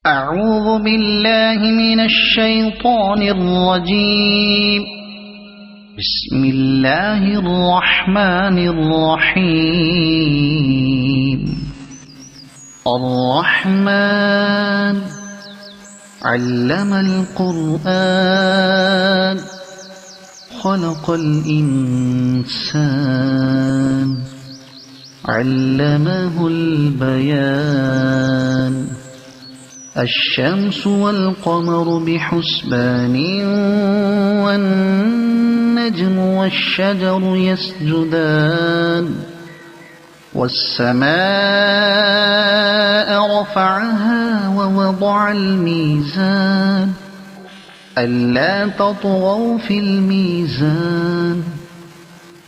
أعوذ بالله من الشيطان الرجيم. بسم الله الرحمن الرحيم. الرحمن علم القرآن خلق الإنسان علمه البيان. الشمس والقمر بحسبان والنجم والشجر يسجدان. والسماء رفعها ووضع الميزان ألا تطغوا في الميزان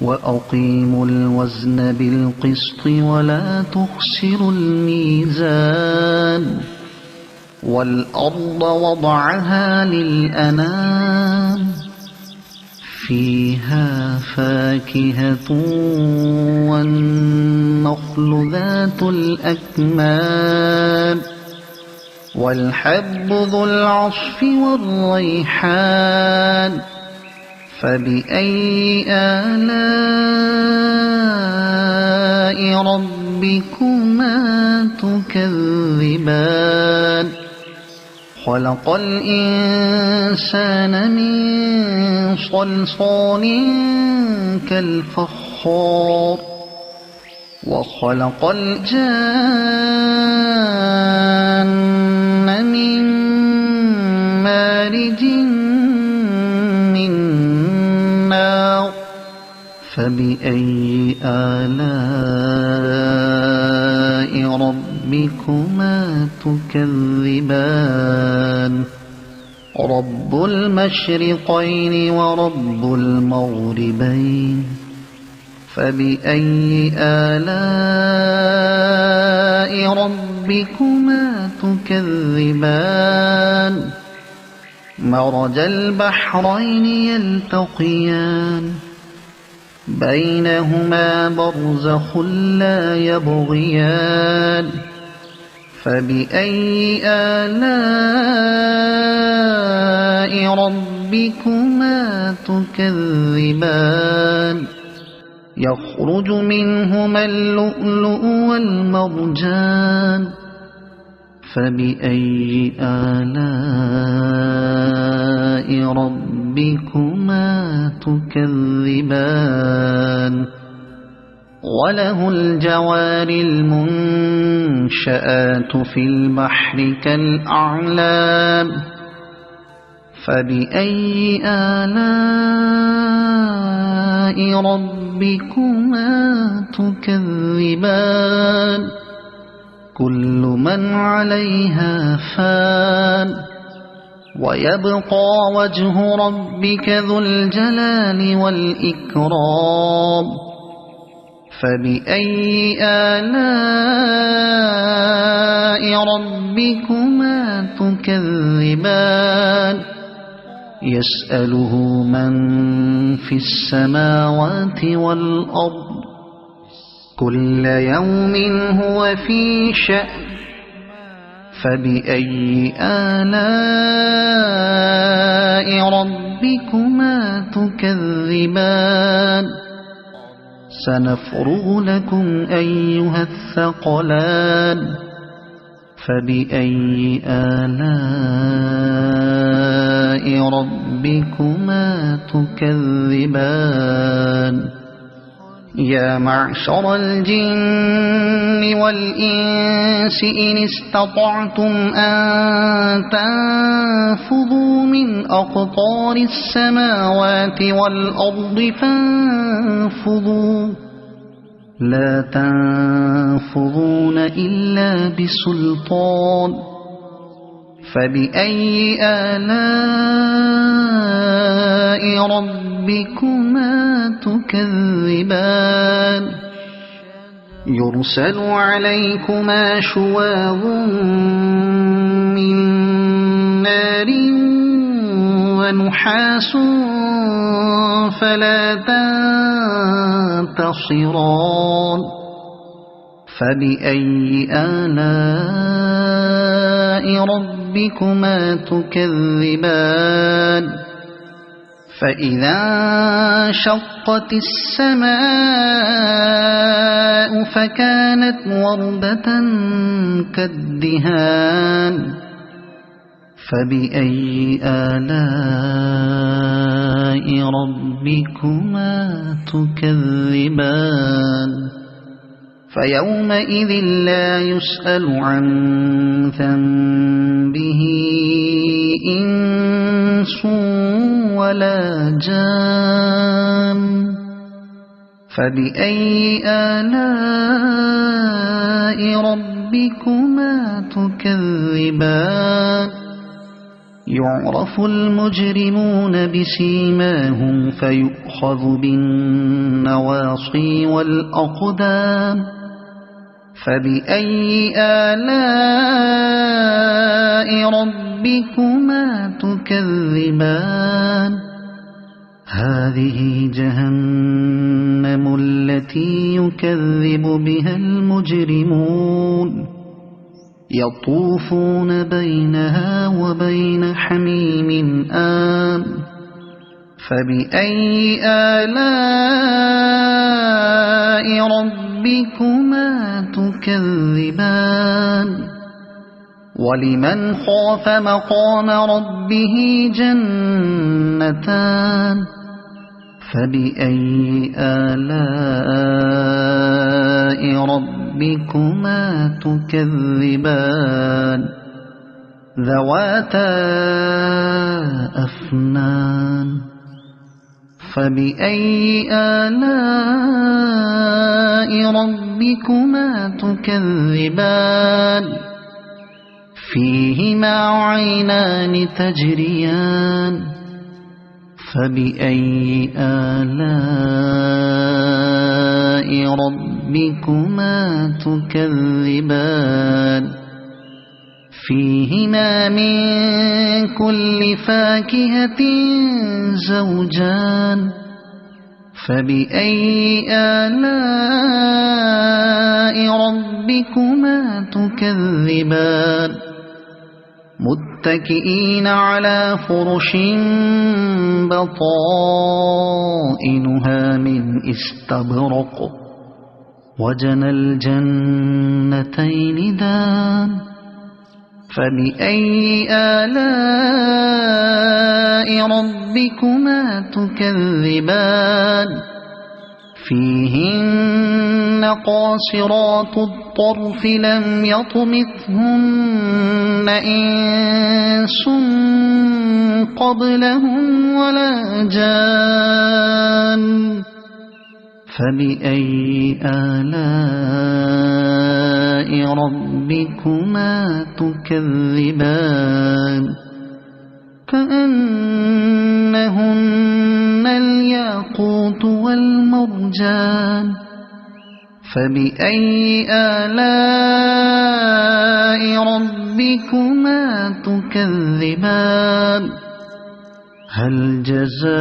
وأقيموا الوزن بالقسط ولا تخسروا الميزان. والأرض وضعها للأنام فيها فاكهة والنخل ذات الأكمام والحب ذو العصف والريحان. فبأي آلاء ربكما تكذبان. خلق الإنسان من صلصال كالفخار وخلق الجان من مارج من نار. فبأي آلاء ربكما تكذبان. رب المشرقين ورب المغربين. فبأي آلاء ربكما تكذبان. مرج البحرين يلتقيان بينهما برزخ لا يبغيان. فبأي آلاء ربكما تكذبان. يخرج منهما اللؤلؤ والمرجان. فبأي آلاء ربكما تكذبان. وله الجوار المنشآت في البحر كالأعلام. فبأي آلاء ربكما تكذبان. كل من عليها فان ويبقى وجه ربك ذو الجلال والإكرام. فبأي آلاء ربكما تكذبان. يسأله من في السماوات والأرض كل يوم هو في شأن. فبأي آلاء ربكما تكذبان. سنفرغ لكم أيها الثقلان. فبأي آلاء ربكما تكذبان. يا معشر الجن والإنس إن استطعتم أن تنفذوا من أقطار السماوات والأرض فانفذوا لا تنفذون إلا بسلطان. فبأي آلاء ربكما تكذبان. يرسل عليكما شواظ من نار ونحاس فلا تنتصران. فبأي آلاء ربكما تكذبان فإذا انشقت السماء فكانت وردة كالدهان فبأي آلاء ربكما تكذبان فيومئذ لا يسأل عن ذنبه إنس ولا جان فبأي آلاء ربكما تكذبان يعرف المجرمون بسيماهم فيؤخذ بالنواصي والأقدام فبأي آلاء ربكما تكذبان هذه جهنم التي يكذب بها المجرمون يطوفون بينها وبين حميم آن فبأي آلاء ربكما تكذبان ولمن خاف مقام ربه جنتان فبأي آلاء ربكما تكذبان ذواتا أفنان فبأي آلاء ربكما تكذبان فيهما عينان تجريان فبأي آلاء ربكما تكذبان فيهما من كل فاكهة زوجان فبأي آلاء ربكما تكذبان متكئين على فرش بطائنها من استبرق وجنى الجنتين دان فبأي آلاء ربكما تكذبان فيهن قاصرات الطرف لم يطمثهن إنس قبلهم ولا جان فبأي آلاء ربكما تكذبان كأنهن الياقوت والمرجان فبأي آلاء ربكما تكذبان هل جزاء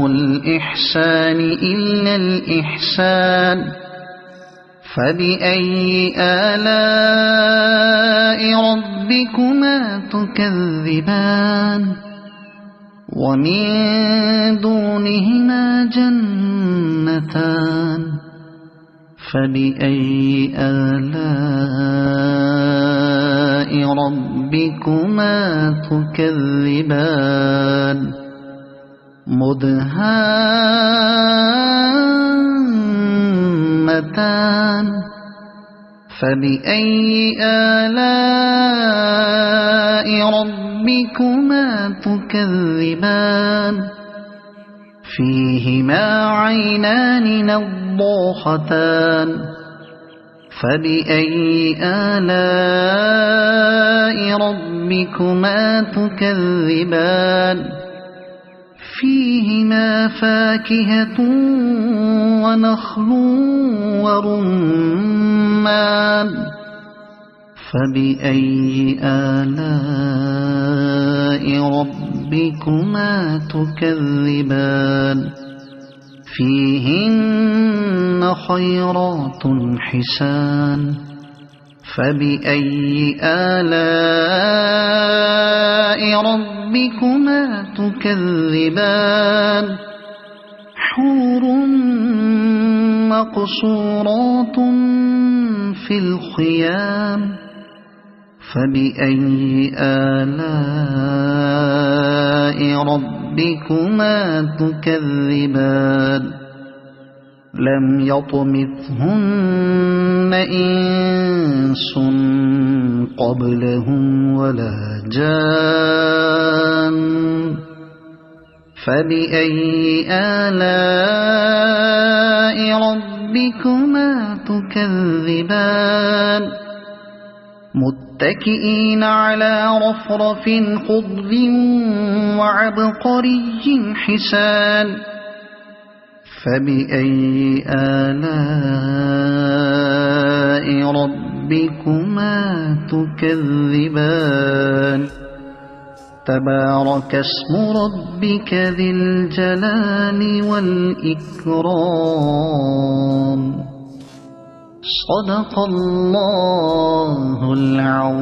الإحسان إلا الإحسان فبأي آلاء ربكما تكذبان ومن دونهما جنتان فبأي آلاء ربكما تكذبان مدهامتان فبأي آلاء ربكما تكذبان فيهما عينان نضاختان فبأي آلاء ربكما تكذبان فيهما فاكهة ونخل ورمان فبأي آلاء ربكما تكذبان فيهن خيرات حسان فبأي آلاء ربكما تكذبان حور مقصورات في الخيام فبأي آلاء ربكما تكذبان لم يطمثهن إنس قبلهم ولا جان فبأي آلاء ربكما تكذبان متكئين على رفرف خضر وعبقري حسان فبأي آلاء ربكما تكذبان تبارك اسم ربك ذي الجلال والإكرام صدق الله العظيم.